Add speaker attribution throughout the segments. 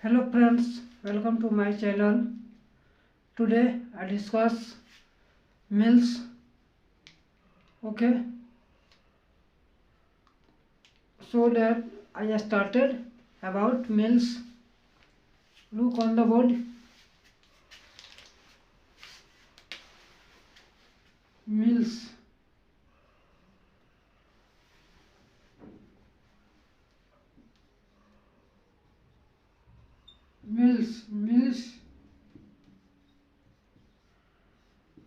Speaker 1: Hello friends, welcome to my channel. Today I discuss meals. Okay, so that I started about meals. Look on the board. Meals. Meals.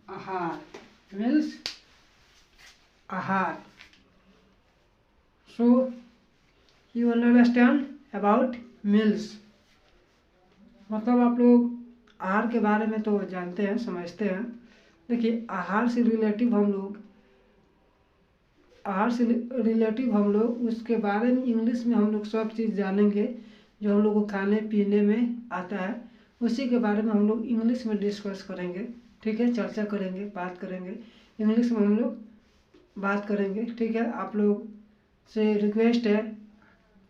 Speaker 1: Ahar. Meals. Ahar. So you will understand about meals. मतलब आप लोग आहार के बारे में तो जानते हैं, समझते हैं। देखिए, आहार से रिलेटिव हम लोग उसके बारे में इंग्लिश में हम लोग सब चीज़ जानेंगे जो हम लोग को खाने पीने में आता है। उसी के बारे में हम लोग इंग्लिश में डिस्कस करेंगे। ठीक है, चर्चा करेंगे, बात करेंगे। इंग्लिश में हम लोग बात करेंगे। ठीक है, आप लोग से रिक्वेस्ट है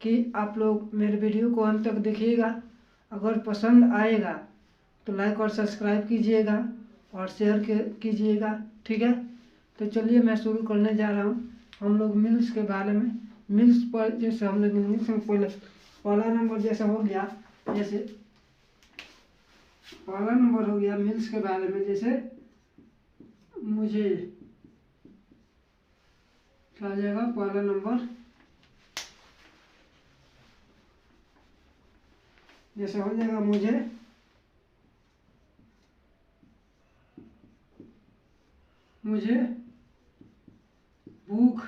Speaker 1: कि आप लोग मेरे वीडियो को अंत तक देखिएगा। अगर पसंद आएगा तो लाइक और सब्सक्राइब कीजिएगा और शेयर कीजिएगा। ठीक है, तो चलिए मैं शुरू करने जा रहा हूँ। हम लोग मिल्स के बारे में, मिल्स पर जैसे हम लोग इंग्लिश में पहला नंबर जैसे हो गया, जैसे पहला नंबर हो गया मिल्स के बारे में। जैसे मुझे क्या हो जाएगा, पहला नंबर जैसे हो जाएगा मुझे भूख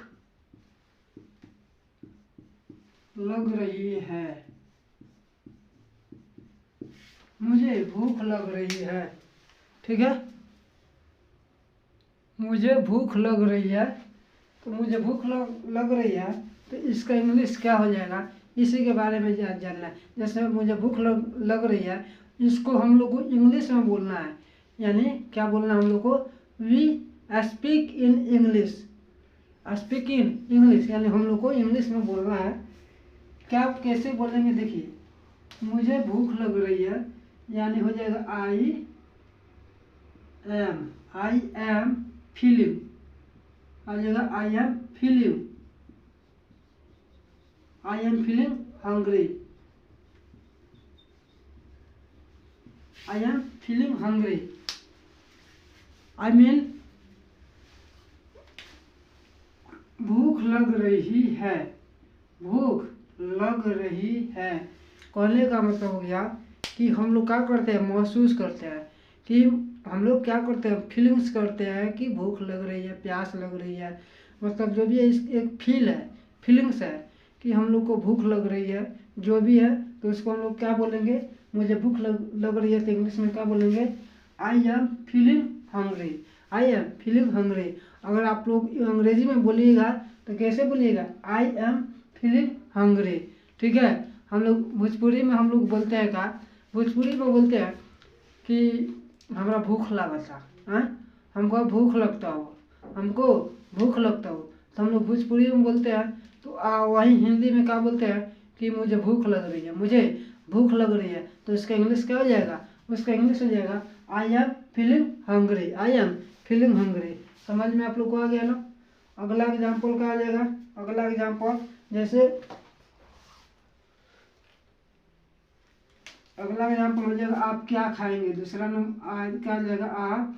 Speaker 1: लग रही है। मुझे भूख लग रही है। ठीक है, मुझे भूख लग रही है। तो मुझे भूख लग रही है तो इसका इंग्लिश क्या हो जाएगा, इसी के बारे में जानना है। जैसे मुझे भूख लग रही है, इसको हम लोग को इंग्लिश में बोलना है। यानी क्या बोलना है हम लोग को, we speak in English. Speak in English यानी हम लोग को इंग्लिश में बोलना है। क्या कैसे बोलेंगे, देखिए, मुझे भूख लग रही है यानी हो जाएगा आई एम फीलिंग। आ जाएगा I am feeling hungry. I am feeling hungry. I mean भूख लग रही है। भूख लग रही है कहने का मतलब हो गया कि हम लोग क्या करते हैं, महसूस करते हैं कि हम लोग क्या करते हैं, फीलिंग्स करते हैं कि भूख लग रही है, प्यास लग रही है। मतलब जो भी है एक फील है, फीलिंग्स है कि हम लोग को भूख लग रही है, जो भी है। तो इसको हम लोग क्या बोलेंगे, मुझे भूख लग रही है तो इंग्लिश में क्या बोलेंगे, आई am feeling hungry. I am feeling hungry. अगर आप लोग अंग्रेजी में बोलिएगा तो कैसे बोलिएगा, आई एम फीलिंग हंग्री। ठीक है, हम लोग भोजपुरी में हम लोग बोलते हैं का, भोजपुरी में बोलते हैं कि हमारा भूख लगता है, हमको भूख लगता हो, हमको भूख लगता हो। तो हम लोग भोजपुरी में बोलते हैं। तो वही हिंदी में क्या बोलते हैं कि मुझे भूख लग रही है, मुझे भूख लग रही है। तो इसका इंग्लिश क्या हो जाएगा, उसका इंग्लिश हो जाएगा I am feeling hungry. I am feeling hungry. समझ में आप लोग को आ गया ना। अगला एग्जाम्पल क्या आ जाएगा, अगला एग्जाम्पल जैसे अगला एग्जाम्पल हो जाएगा आप क्या खाएंगे। दूसरा नंबर क्या आ जाएगा, आप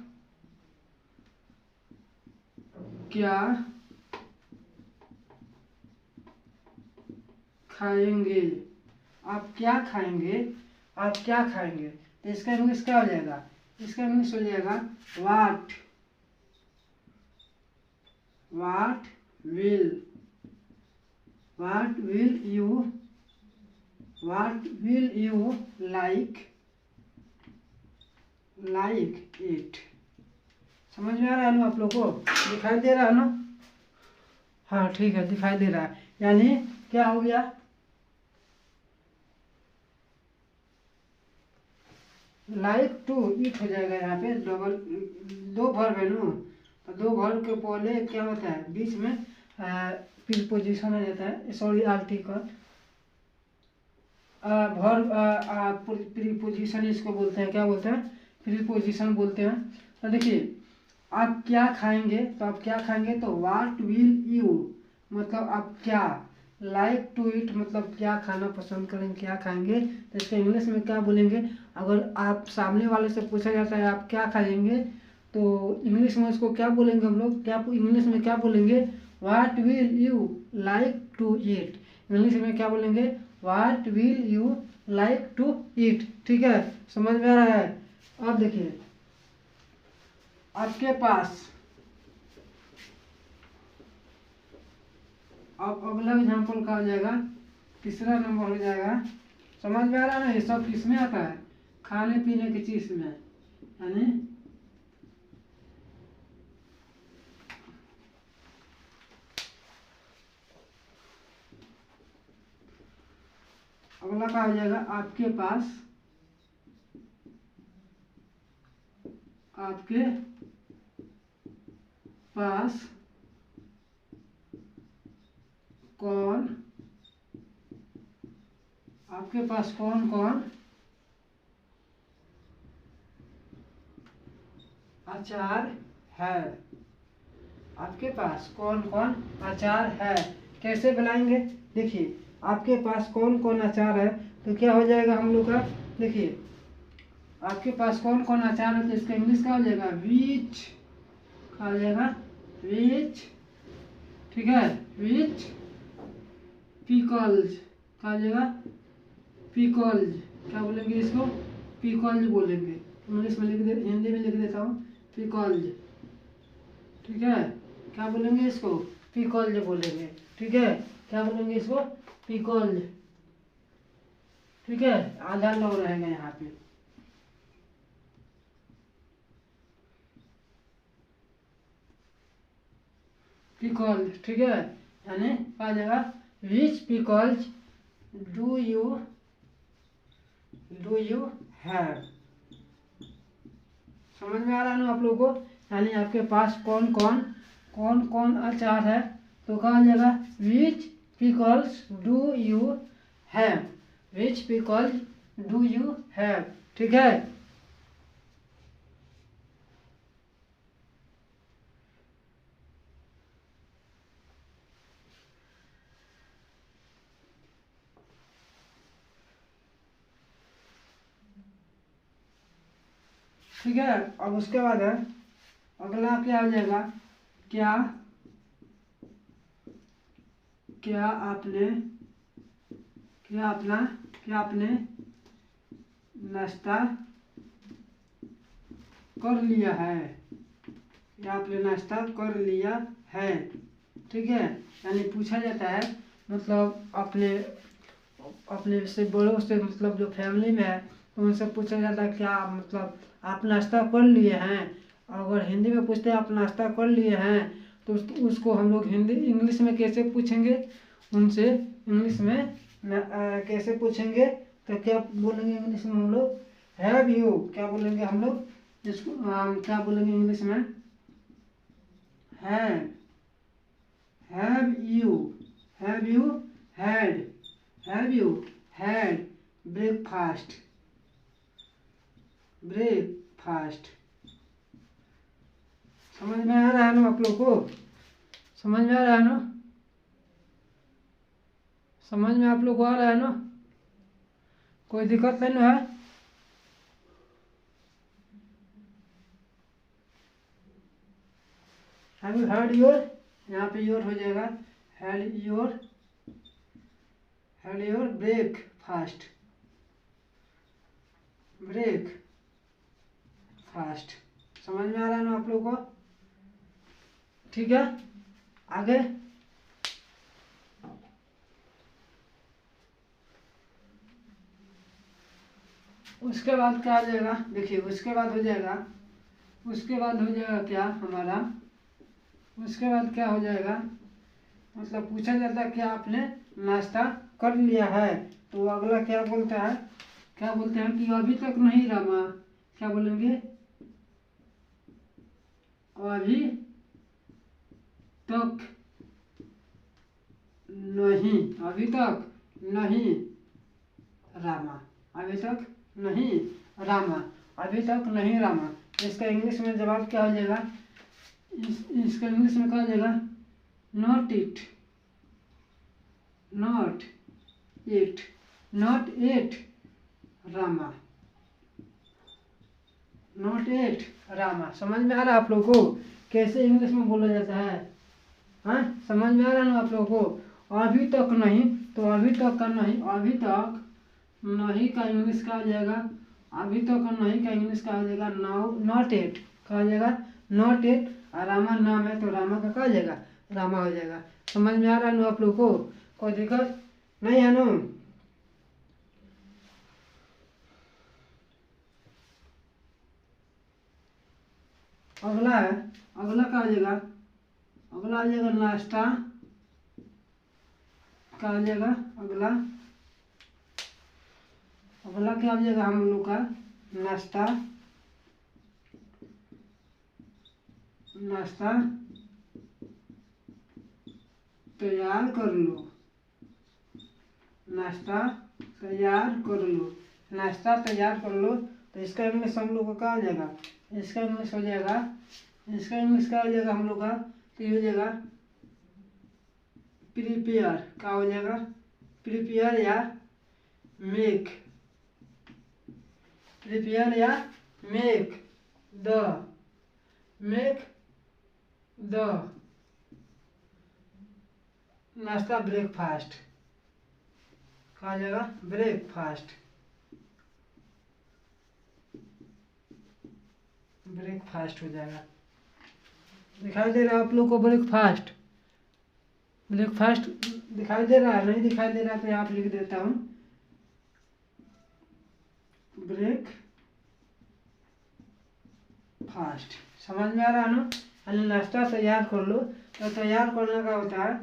Speaker 1: क्या खाएंगे। आप क्या खाएंगे, आप क्या खाएंगे। तो इसका इंग्लिश क्या हो जाएगा, इसका इंग्लिश हो जाएगा what will you like it. समझ में आ रहा है ना आप लोग को, दिखाई दे रहा है ना। हाँ ठीक है, दिखाई दे रहा है। यानी क्या हो गया, लाइक टू इट हो जाएगा। यहाँ पे डबल दो वर्ब है ना, तो दो वर्ब के पहले क्या होता है, बीच में प्रीपोजिशन आ जाता है, सॉरी आर्टिकल। वर्ब प्रीपोजिशन इसको बोलते हैं, क्या बोलते हैं, प्रीपोजिशन बोलते हैं। तो देखिए आप क्या खाएंगे, तो आप क्या खाएंगे तो व्हाट विल यू, मतलब आप क्या, लाइक टू इट मतलब क्या खाना पसंद करेंगे, क्या खाएंगे, तो इसको इंग्लिश में क्या बोलेंगे। अगर आप सामने वाले से पूछा जाता है आप क्या खाएंगे, तो इंग्लिश में उसको क्या बोलेंगे हम लोग, क्या इंग्लिश में क्या बोलेंगे, what will you like to eat. English में क्या बोलेंगे, what will you like to eat. ठीक है, समझ में आ रहा है। अब देखिए आपके पास अब अगला एग्जाम्पल का हो जाएगा, तीसरा नंबर हो जाएगा। समझ में आ रहा है ना, ये सब किस में आता है, खाने पीने की चीज में, यानी अगला का हो जाएगा आपके पास कौन आपके पास कौन कौन अचार है, आपके पास कौन कौन अचार है। कैसे बनाएंगे, देखिए आपके पास कौन कौन अचार है, तो क्या हो जाएगा हम लोग का, देखिए आपके पास कौन कौन अचार है, तो इसका इंग्लिश का हो जाएगा विच, क्या हो जाएगा विच, ठीक है, विच पिकल्स, क्या हो जाएगा पिकल्स, क्या बोलेंगे इसको, पिकल्स बोलेंगे। इंग्लिश में लिख दे, हिंदी में लिख देता हूँ पिकल्स, ठीक है, क्या बोलेंगे इसको, पिकल्स बोलेंगे। ठीक है, क्या बोलेंगे इसको, पिकल्स। ठीक है, आधा लोग रहेंगे यहाँ पे। पिकल्स, ठीक है, यानी क्या जाएगा, which pickles do you have. समझ में आ रहा है ना आप लोगों को, यानी आपके पास कौन कौन अचार है, तो कहा जाएगा which pickles do you have, which pickles do you have. ठीक है, ठीक है। अब उसके बाद है अगला क्या हो जाएगा, क्या क्या आपने नाश्ता कर लिया है, या आपने नाश्ता कर लिया है। ठीक है, यानी पूछा जाता है, मतलब अपने अपने से बड़ों से, मतलब जो फैमिली में है तो उनसे पूछा जाता है क्या, मतलब आप नाश्ता कर लिए हैं। अगर हिंदी में पूछते हैं आप नाश्ता कर लिए हैं, तो उसको हम लोग हिंदी इंग्लिश में कैसे पूछेंगे उनसे, इंग्लिश में कैसे पूछेंगे, तो क्या बोलेंगे इंग्लिश में हम लोग, हैव यू, क्या बोलेंगे हम लोग इसको, क्या बोलेंगे इंग्लिश में, have have you had have you had breakfast समझ में आ रहा है ना आप लोग को, समझ में आ रहा है ना, समझ में आप लोग को आ रहा है ना, कोई दिक्कत नहीं है। हैव यू हैड योर, यहाँ पे योर हो जाएगा, हैड योर ब्रेकफास्ट समझ में आ रहा है ना आप लोग को। ठीक है, आगे उसके बाद क्या हो जाएगा, देखिए उसके बाद हो जाएगा क्या हमारा, उसके बाद क्या हो जाएगा, मतलब पूछा जाता है क्या आपने नाश्ता कर लिया है, तो अगला क्या बोलता है, क्या बोलते हैं कि अभी तक नहीं रमा, क्या बोलेंगे, अभी तक नहीं, अभी तक नहीं रामा, अभी तक नहीं रामा, अभी तक नहीं रामा। इसका इंग्लिश में जवाब क्या हो जाएगा? इसका इंग्लिश में क्या हो जाएगा? Not it, not it, not it Rama, not it Rama. समझ में आ रहा है आप लोगों को कैसे इंग्लिश में बोला जाता है? हाँ, समझ में आ रहा है ना आप लोगों को? अभी तक नहीं, तो अभी तक का नहीं, अभी तक नहीं का इंग्लिश का हो जाएगा, अभी तक का नहीं का इंग्लिश का हो जाएगा नाउ, नॉट इट का हो जाएगा नॉट इट। और रामा नाम है तो रामा का क्या हो जाएगा? रामा हो जाएगा। समझ में आ रहा है ना आप लोगों को? कोई दिक्कत नहीं है ना? अगला है, अगला क्या हो जाएगा? अगला आ जाएगा नाश्ता का हो जाएगा। अगला अगला क्या हो जाएगा हम लोग का? नाश्ता, नाश्ता तैयार कर लो, नाश्ता तैयार कर लो, नाश्ता तैयार कर लो। तो इसका इंग्लिश हम लोग का क्या हो जाएगा? इसका इंग्लिश हो जाएगा, इसका इंग्लिश क्या हो जाएगा हम लोग का? तो ये हो जाएगा प्रिपेयर का हो जाएगा, प्रिपेयर या मेक, प्रिपेयर या मेक द, मेक द नाश्ता ब्रेकफास्ट का हो जाएगा ब्रेकफास्ट, ब्रेकफास्ट हो जाएगा। दिखाई दे रहा है आप लोग को? ब्रेकफास्ट, ब्रेकफास्ट दिखाई दे रहा है? नहीं दिखाई दे रहा तो यहाँ पे लिख देता हूँ ब्रेक फास्ट। समझ में आ रहा है ना? यानी नाश्ता तैयार कर लो। तो तैयार करने का होता है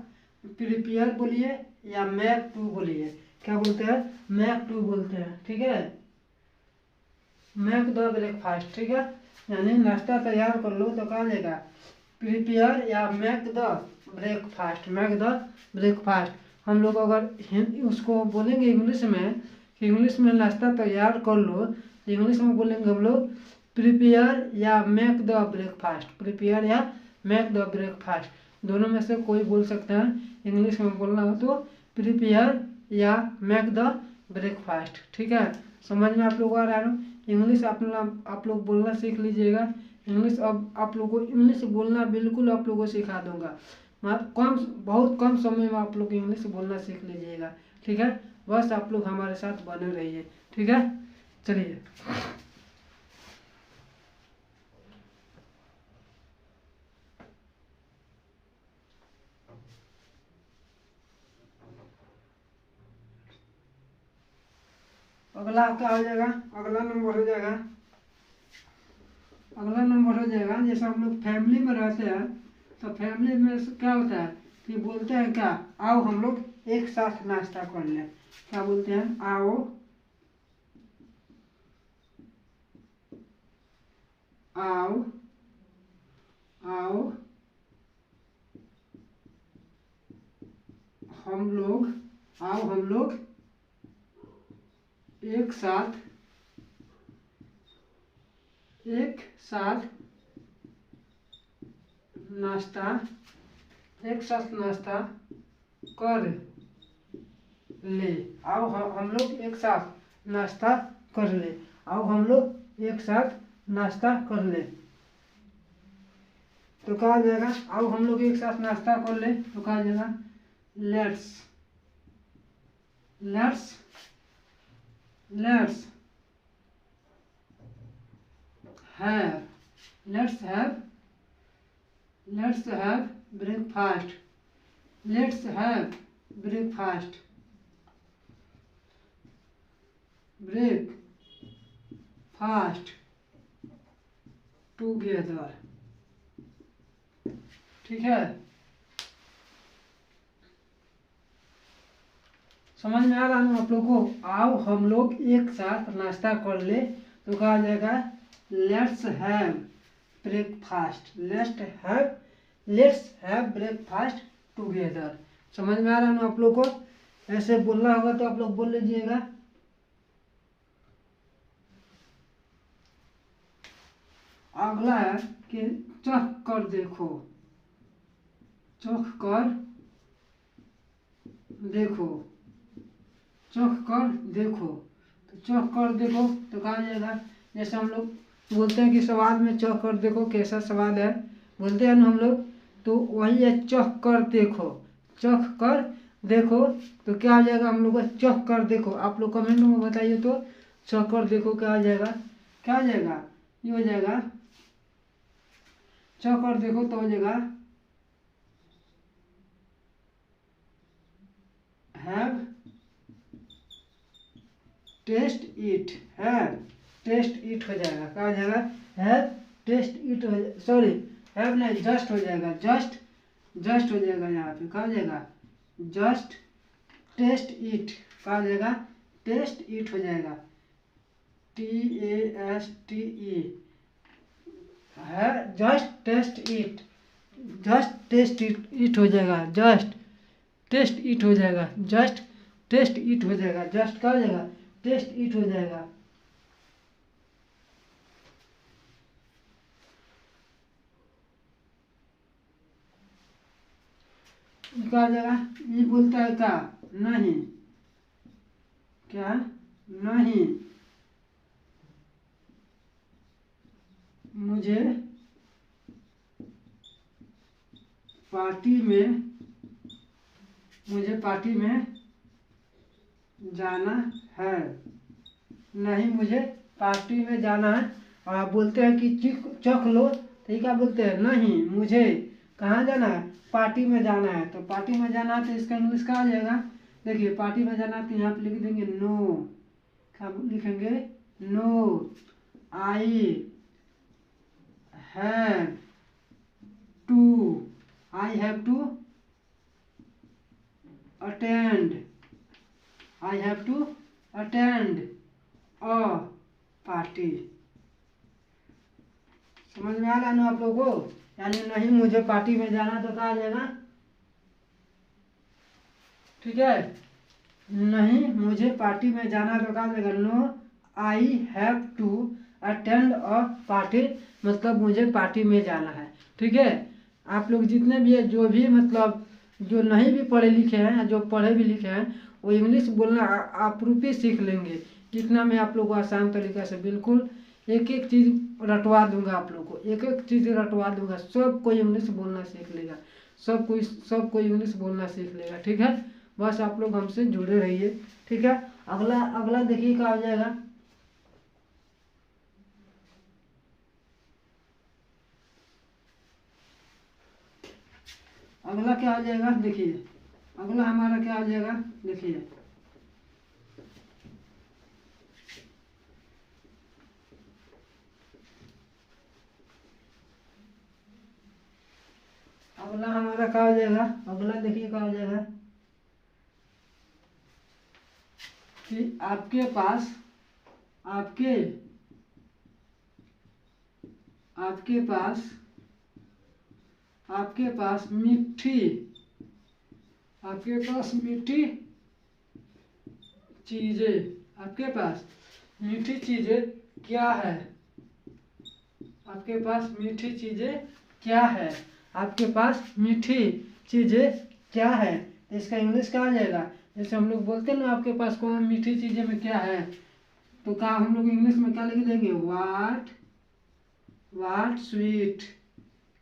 Speaker 1: प्रिपेयर बोलिए या मेक टू बोलिए। क्या बोलते हैं? मेक टू बोलते हैं, ठीक है? मेक द ब्रेकफास्ट, ठीक है? यानी नाश्ता तैयार कर लो तो क्या लेगा? प्रिपेयर या make the breakfast, make the breakfast. हम लोग अगर उसको बोलेंगे इंग्लिश में कि इंग्लिश में नाश्ता तैयार कर लो, तो इंग्लिश में बोलेंगे हम लोग प्रिपेयर या मेक द ब्रेकफास्ट, प्रिपेयर या मेक द ब्रेकफास्ट। दोनों में से कोई बोल सकते हैं। इंग्लिश में बोलना हो तो प्रिपेयर या मेक द ब्रेकफास्ट, ठीक है? समझ में आप लोग आ रहा है ना? इंग्लिश आप लोग बोलना सीख लीजिएगा। इंग्लिश अब आप लोग को इंग्लिश बोलना बिल्कुल आप लोगों को सिखा दूंगा। बहुत कम समय में आप लोग इंग्लिश बोलना सीख लीजिएगा, ठीक है? बस आप लोग हमारे साथ बने रहिए, ठीक है? चलिए अगला क्या हो जाएगा? अगला नंबर हो जाएगा, अगला नंबर हो जाएगा जैसे हम लोग फैमिली में रहते हैं तो फैमिली में क्या होता है कि बोलते हैं क्या? आओ हम लोग एक साथ नाश्ता कर लें। क्या बोलते हैं? आओ, आओ, आओ हम लोग, आओ हम लोग एक साथ, एक साथ नाश्ता, एक साथ नाश्ता कर ले। आओ हम लोग एक साथ नाश्ता कर ले, आओ हम लोग एक साथ नाश्ता कर ले। तो कहा जाएगा आओ हम लोग एक साथ नाश्ता कर ले, तो कहा जाएगा let's, let's, let's have, let's have, let's have breakfast, let's have breakfast, breakfast together, ठीक है? समझ में आ रहा है आप लोग को? आओ हम लोग एक साथ नाश्ता कर ले, तो कहा जाएगा let's have breakfast, let's have breakfast together. समझ में आ रहा है ना आप लोग को? ऐसे बोलना होगा तो आप लोग बोल लीजिएगा, अगला है कि चख कर देखो, चख कर देखो, चख कर देखो। तो चख कर देखो तो कहा जाएगा, जैसे हम लोग बोलते हैं कि स्वाद में चख कर देखो कैसा स्वाद है, बोलते हैं ना हम लोग, तो वही है चख कर देखो। चख कर देखो तो क्या आ जाएगा हम लोग का, चख कर देखो। आप लोग कमेंट में बताइए तो चख कर देखो क्या आ जाएगा, क्या आ जाएगा, ये हो जाएगा चख कर देखो तो हो जाएगा हैव टेस्ट इट, है टेस्ट इट हो जाएगा, क्या हो जाएगा, हैव टेस्ट इट हो, सॉरी हैव नहीं, जस्ट हो जाएगा, जस्ट जस्ट हो जाएगा, यहाँ पे क्या हो जाएगा, जस्ट टेस्ट इट, क्या हो जाएगा, टेस्ट इट हो जाएगा, TASTE है, just taste it, just taste it हो जाएगा, जस्ट टेस्ट इट हो जाएगा, जस्ट टेस्ट इट हो जाएगा, जस्ट क्या हो जाएगा, टेस्ट इट हो जाएगा। क्या हो जाएगा, ये बोलता है क्या, नहीं, क्या नहीं, मुझे पार्टी में, मुझे पार्टी में जाना है, नहीं मुझे पार्टी में जाना है। और आप बोलते हैं कि चख लो, तो ये क्या बोलते हैं, नहीं मुझे कहाँ जाना है, पार्टी में जाना है। तो पार्टी में जाना है तो इसका इंग्लिश क्या आ जाएगा, देखिए पार्टी में जाना है तो यहाँ पे लिख देंगे नो, क्या लिखेंगे, no I have to, I have to attend, I have to attend a party. समझ में आ रहा है ना आप लोगों को, यानी नहीं मुझे पार्टी में जाना तो कहा जाएगा, ठीक है, नहीं मुझे पार्टी में जाना तो कहा जाएगा no I have to attend a party, मतलब मुझे पार्टी में जाना है, ठीक है। आप लोग जितने भी है, जो भी मतलब जो नहीं भी पढ़े लिखे हैं, जो पढ़े भी लिखे हैं, वो इंग्लिश बोलना आप रूपी सीख लेंगे। जितना मैं आप लोग को आसान तरीका से बिल्कुल एक एक चीज़ रटवा दूंगा, आप लोग को एक एक चीज़ रटवा दूंगा, सब कोई इंग्लिश बोलना सीख लेगा, सब कोई इंग्लिश बोलना सीख लेगा, ठीक है। बस आप लोग हमसे जुड़े रहिए, ठीक है। अगला अगला देखिए क्या हो जाएगा, अगला क्या हो जाएगा, देखिए अगला हमारा क्या हो जाएगा, देखिए अगला हमारा क्या हो जाएगा, अगला देखिए क्या हो जाएगा कि आपके पास, आपके आपके पास आपके पास मीठी, आपके पास मीठी चीजें, आपके पास मीठी चीजें क्या है, आपके पास मीठी चीजें क्या है, आपके पास मीठी चीजें क्या है। तो इसका इंग्लिश क्या आ जाएगा, जैसे हम लोग बोलते हैं ना आपके पास कौन मीठी चीजें में क्या है, तो क्या हम लोग इंग्लिश में क्या लिख देंगे, वाट स्वीट,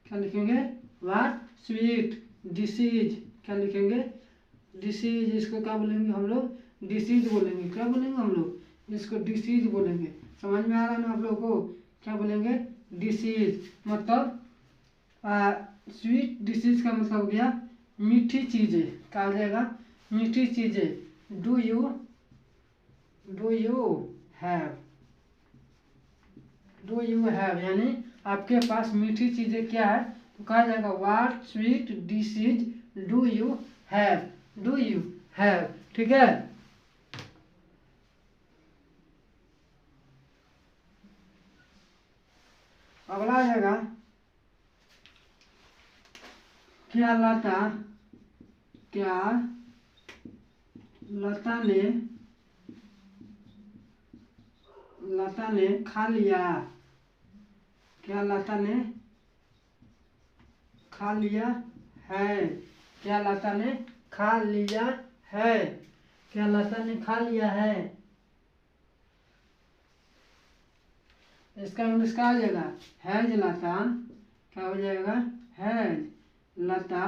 Speaker 1: क्या लिखेंगे, वाट स्वीट डिसीज, क्या लिखेंगे, डिसीज, इसको क्या बोलेंगे हम लोग, डिसीज बोलेंगे, क्या बोलेंगे हम लोग, इसको डिसीज बोलेंगे। समझ में आ रहा है ना आप लोगों को, क्या बोलेंगे, डिसीज, मतलब स्वीट डिसीज का मतलब हो गया मीठी चीज़ें, क्या हो जाएगा, मीठी चीज़ें। Do you have, do you have यानी आपके पास मीठी चीज़ें क्या है, तो कहा जाएगा what sweet dishes do you have, do you have, ठीक है। अगला आ जाएगा, क्या लता ने खा लिया, क्या लता ने खा लिया है? क्या लता ने खा लिया है? क्या लता ने खा लिया है? इसका इंग्लिश क्या हो जाएगा? हैज लता। क्या हो जाएगा? Has Lata,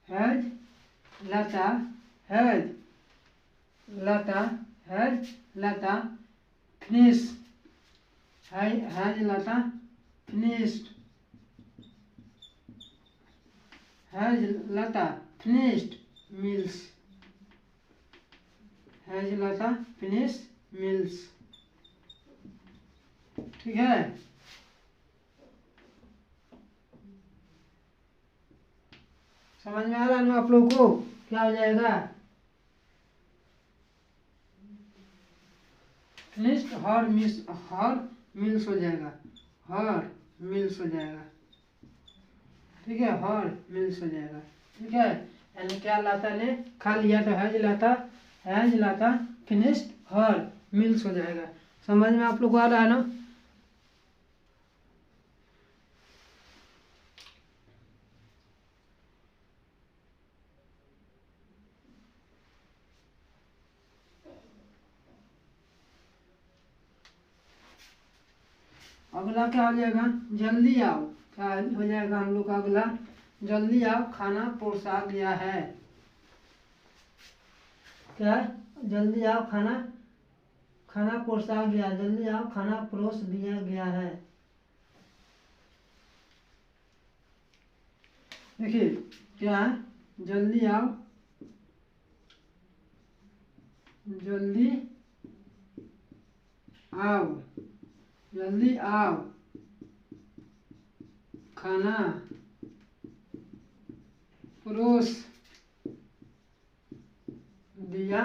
Speaker 1: has Lata, has Lata, has Lata finish, has Lata finished, has Lata finished meals, has Lata finish meals. ठीक है, समझ में आ रहा है ना आप लोग को? क्या हो जाएगा? फिनिश्ड हर मील्स हो जाएगा, हर मील्स हो जाएगा। ठीक है, हर मील्स हो जाएगा। ठीक है, यानी क्या लता ने खा लिया, तो has Lata finished her meals हो जाएगा। समझ में आप लोग को आ रहा है ना? अगला क्या हो जाएगा? जल्दी आओ। क्या हो जाएगा हम लोग का अगला? जल्दी आओ, खाना परोसा गया है। क्या? जल्दी आओ, खाना परोसा गया। जल्दी आओ, खाना परोस दिया गया है। देखिए क्या है? जल्दी आओ, जल्दी आओ, जल्दी आओ, खाना परोस दिया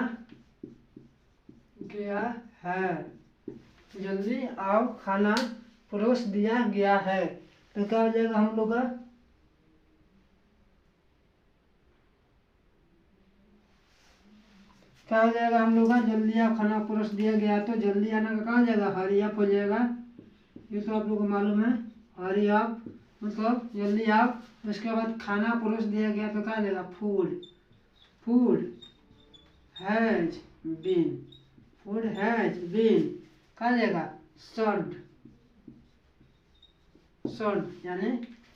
Speaker 1: गया है। जल्दी आओ, खाना परोस दिया गया है। तो क्या हो जाएगा हम लोग का? क्या हो जाएगा हम लोग का? जल्दी आओ, खाना परोस दिया गया। तो जल्दी आना का कहा जाएगा? हरी अप हो जाएगा। ये तो आप लोग को मालूम है, हरी अप मतलब जल्दी आप। उसके बाद खाना परोस दिया गया तो क्या जाएगा? Food, food has been, food has been कहा जाएगा? सर्व्ड, सर्व्ड यानी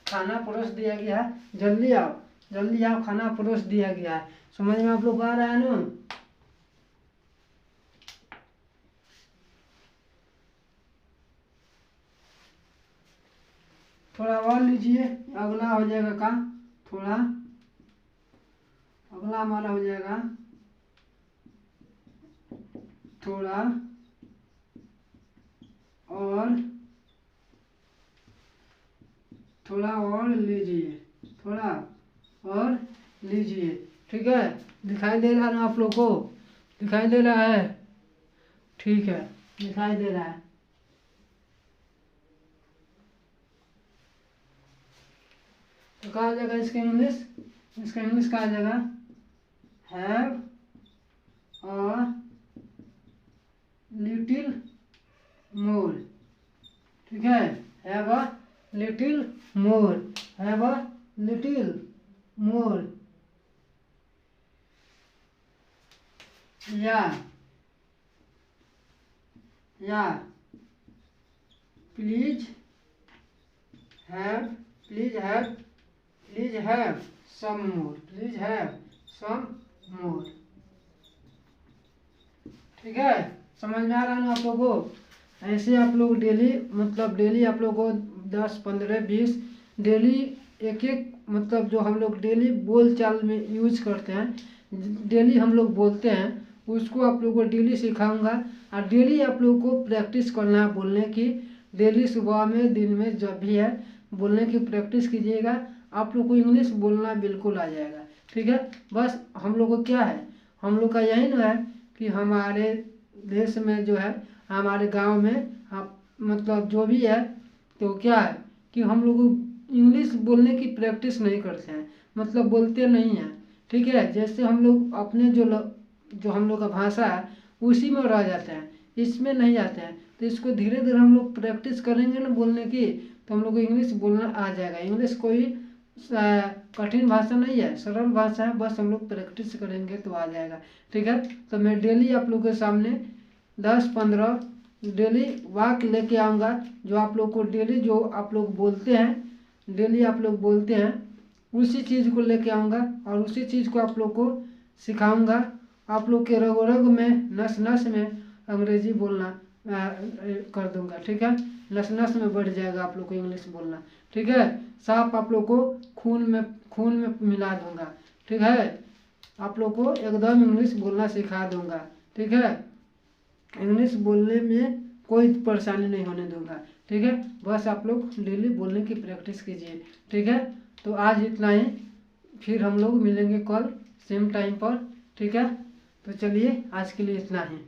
Speaker 1: खाना परोस दिया गया है। जल्दी आओ, जल्दी आओ, खाना परोस दिया गया है। समझ में आप लोग आ रहा है ना? थोड़ा और लीजिए, अगला हो जाएगा का थोड़ा, अगला हमारा हो जाएगा थोड़ा और, थोड़ा और लीजिए, थोड़ा और लीजिए। ठीक है, दिखाई दे रहा है ना आप लोग को? दिखाई दे रहा है? ठीक है, दिखाई दे रहा है। तो कहा जाएगा इसका इंग्लिश? इसका इंग्लिश कहा जाएगा हैव अ लिटिल मोर। ठीक है, have a little more, have a little more, या please have, please have, please have some more, please have some more. ठीक है, समझ में आ रहा है ना आप लोगों को? ऐसे आप लोग डेली मतलब डेली आप लोग को 10, 15, 20 डेली एक एक मतलब जो हम लोग डेली बोल चाल में यूज करते हैं, डेली हम लोग बोलते हैं, उसको आप लोग को डेली सिखाऊंगा। और डेली आप लोग को प्रैक्टिस करना है बोलने की। डेली सुबह में, दिन में, जब भी है बोलने की प्रैक्टिस कीजिएगा। आप लोग को इंग्लिश बोलना बिल्कुल आ जाएगा। ठीक है, बस हम लोग को क्या है, हम लोग का यही ना है कि हमारे देश में जो है, हमारे गांव में हम मतलब जो भी है, तो क्या है कि हम लोग इंग्लिश बोलने की प्रैक्टिस नहीं करते हैं, मतलब बोलते नहीं हैं। ठीक है, जैसे हम लोग अपने जो हम लोग का भाषा है उसी में रह जाते हैं, इसमें नहीं आते हैं। तो इसको धीरे धीरे हम लोग प्रैक्टिस करेंगे ना बोलने की, तो हम लोग को इंग्लिश बोलना आ जाएगा। इंग्लिश कोई कठिन भाषा नहीं है, सरल भाषा है, बस हम लोग प्रैक्टिस करेंगे तो आ जाएगा। ठीक है, तो मैं डेली आप लोग के सामने 10-15 डेली वाक्य लेके आऊँगा, जो आप लोग को डेली जो आप लोग बोलते हैं, डेली आप लोग बोलते हैं उसी चीज़ को लेके आऊँगा और उसी चीज़ को आप लोग को सिखाऊँगा। आप लोग के रग रग में, नस नस में अंग्रेजी बोलना कर दूंगा। ठीक है, नस नस में बढ़ जाएगा आप लोग को इंग्लिश बोलना। ठीक है, साफ आप लोग को खून में मिला दूंगा। ठीक है, आप लोग को एकदम इंग्लिश बोलना सिखा दूंगा। ठीक है, इंग्लिश बोलने में कोई परेशानी नहीं होने दूंगा। ठीक है, बस आप लोग डेली बोलने की प्रैक्टिस कीजिए। ठीक है, तो आज इतना ही, फिर हम लोग मिलेंगे कल सेम टाइम पर। ठीक है, तो चलिए आज के लिए इतना ही।